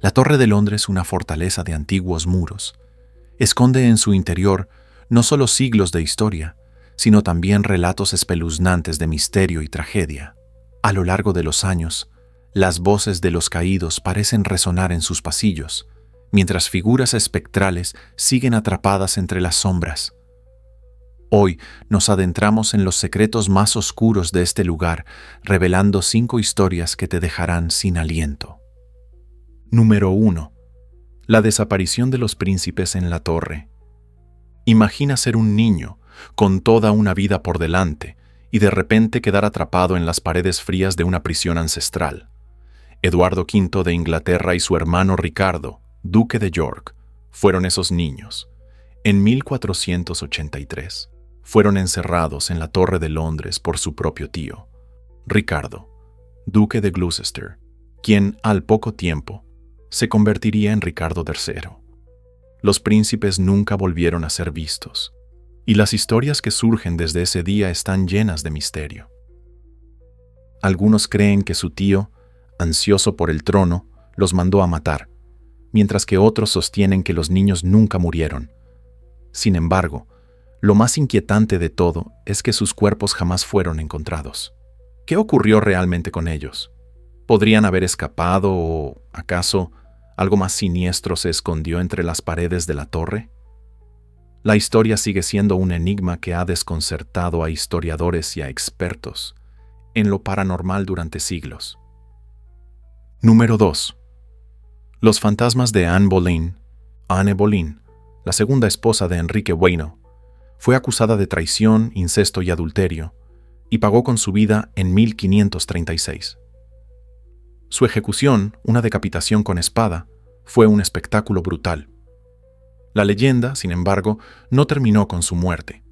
La Torre de Londres, una fortaleza de antiguos muros, esconde en su interior no solo siglos de historia, sino también relatos espeluznantes de misterio y tragedia. A lo largo de los años, las voces de los caídos parecen resonar en sus pasillos, mientras figuras espectrales siguen atrapadas entre las sombras. Hoy nos adentramos en los secretos más oscuros de este lugar, revelando 5 historias que te dejarán sin aliento. Número 1. La desaparición de los príncipes en la torre. Imagina ser un niño, con toda una vida por delante, y de repente quedar atrapado en las paredes frías de una prisión ancestral. Eduardo V de Inglaterra y su hermano Ricardo, duque de York, fueron esos niños. En 1483, fueron encerrados en la Torre de Londres por su propio tío, Ricardo, duque de Gloucester, quien, al poco tiempo, se convertiría en Ricardo III. Los príncipes nunca volvieron a ser vistos, y las historias que surgen desde ese día están llenas de misterio. Algunos creen que su tío, ansioso por el trono, los mandó a matar, mientras que otros sostienen que los niños nunca murieron. Sin embargo, lo más inquietante de todo es que sus cuerpos jamás fueron encontrados. ¿Qué ocurrió realmente con ellos? ¿Podrían haber escapado o, acaso, algo más siniestro se escondió entre las paredes de la torre? La historia sigue siendo un enigma que ha desconcertado a historiadores y a expertos en lo paranormal durante siglos. Número 2. Los fantasmas de Anne Boleyn. Anne Boleyn, la segunda esposa de Enrique Bueno, fue acusada de traición, incesto y adulterio, y pagó con su vida en 1536. Su ejecución, una decapitación con espada, fue un espectáculo brutal. La leyenda, sin embargo, no terminó con su muerte.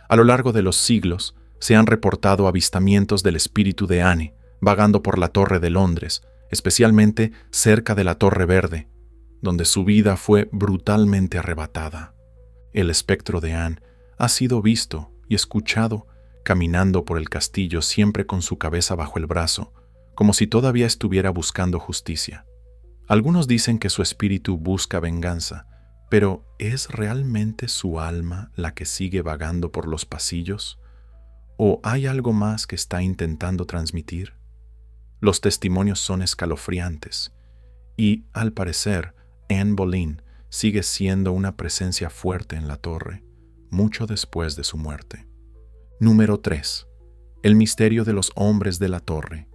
A lo largo de los siglos, se han reportado avistamientos del espíritu de Anne vagando por la Torre de Londres, especialmente cerca de la Torre Verde, donde su vida fue brutalmente arrebatada. El espectro de Anne ha sido visto y escuchado caminando por el castillo siempre con su cabeza bajo el brazo, como si todavía estuviera buscando justicia. Algunos dicen que su espíritu busca venganza, pero ¿es realmente su alma la que sigue vagando por los pasillos? ¿O hay algo más que está intentando transmitir? Los testimonios son escalofriantes y, al parecer, Anne Boleyn sigue siendo una presencia fuerte en la torre, mucho después de su muerte. Número 3. El misterio de los hombres de la torre.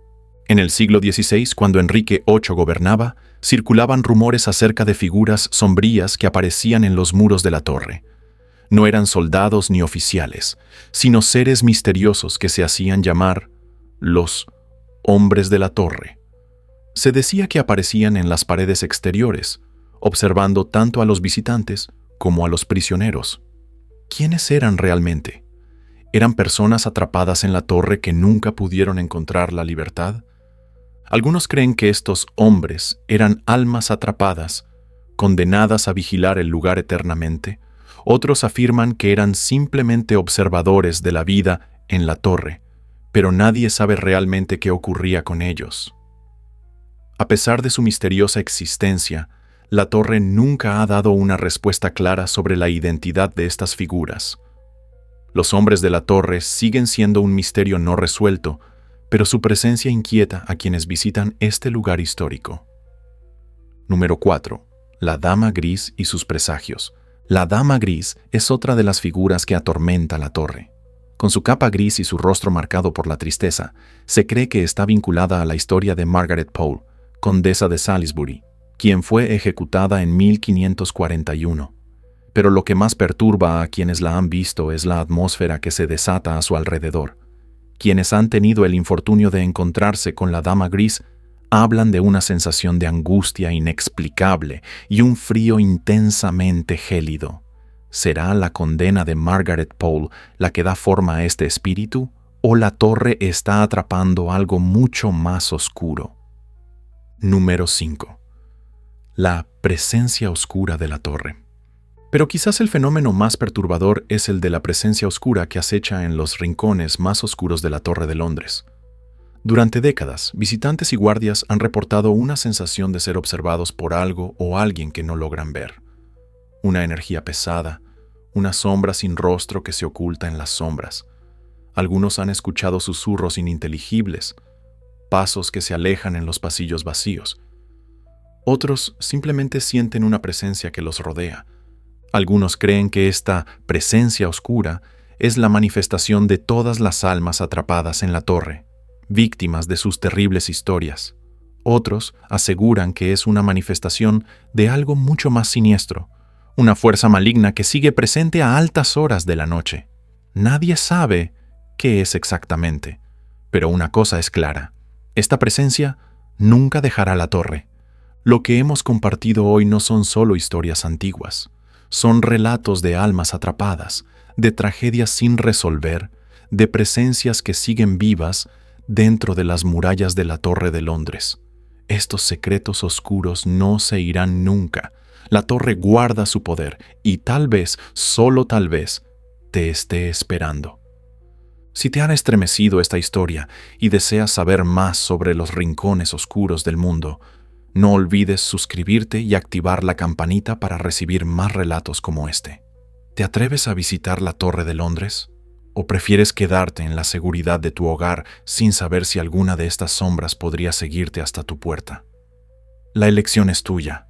En el siglo XVI, cuando Enrique VIII gobernaba, circulaban rumores acerca de figuras sombrías que aparecían en los muros de la torre. No eran soldados ni oficiales, sino seres misteriosos que se hacían llamar los hombres de la torre. Se decía que aparecían en las paredes exteriores, observando tanto a los visitantes como a los prisioneros. ¿Quiénes eran realmente? ¿Eran personas atrapadas en la torre que nunca pudieron encontrar la libertad? Algunos creen que estos hombres eran almas atrapadas, condenadas a vigilar el lugar eternamente. Otros afirman que eran simplemente observadores de la vida en la torre, pero nadie sabe realmente qué ocurría con ellos. A pesar de su misteriosa existencia, la torre nunca ha dado una respuesta clara sobre la identidad de estas figuras. Los hombres de la torre siguen siendo un misterio no resuelto, pero su presencia inquieta a quienes visitan este lugar histórico. Número 4. La Dama Gris y sus presagios. La Dama Gris es otra de las figuras que atormenta la torre. Con su capa gris y su rostro marcado por la tristeza, se cree que está vinculada a la historia de Margaret Pole, condesa de Salisbury, quien fue ejecutada en 1541. Pero lo que más perturba a quienes la han visto es la atmósfera que se desata a su alrededor. Quienes han tenido el infortunio de encontrarse con la Dama Gris hablan de una sensación de angustia inexplicable y un frío intensamente gélido. ¿Será la condena de Margaret Pole la que da forma a este espíritu? ¿O la torre está atrapando algo mucho más oscuro? Número 5. La presencia oscura de la torre. Pero quizás el fenómeno más perturbador es el de la presencia oscura que acecha en los rincones más oscuros de la Torre de Londres. Durante décadas, visitantes y guardias han reportado una sensación de ser observados por algo o alguien que no logran ver. Una energía pesada, una sombra sin rostro que se oculta en las sombras. Algunos han escuchado susurros ininteligibles, pasos que se alejan en los pasillos vacíos. Otros simplemente sienten una presencia que los rodea. Algunos creen que esta presencia oscura es la manifestación de todas las almas atrapadas en la torre, víctimas de sus terribles historias. Otros aseguran que es una manifestación de algo mucho más siniestro, una fuerza maligna que sigue presente a altas horas de la noche. Nadie sabe qué es exactamente, pero una cosa es clara: esta presencia nunca dejará la torre. Lo que hemos compartido hoy no son solo historias antiguas, son relatos de almas atrapadas, de tragedias sin resolver, de presencias que siguen vivas dentro de las murallas de la Torre de Londres. Estos secretos oscuros no se irán nunca. La torre guarda su poder y tal vez, solo tal vez, te esté esperando. Si te ha estremecido esta historia y deseas saber más sobre los rincones oscuros del mundo, no olvides suscribirte y activar la campanita para recibir más relatos como este. ¿Te atreves a visitar la Torre de Londres? ¿O prefieres quedarte en la seguridad de tu hogar sin saber si alguna de estas sombras podría seguirte hasta tu puerta? La elección es tuya.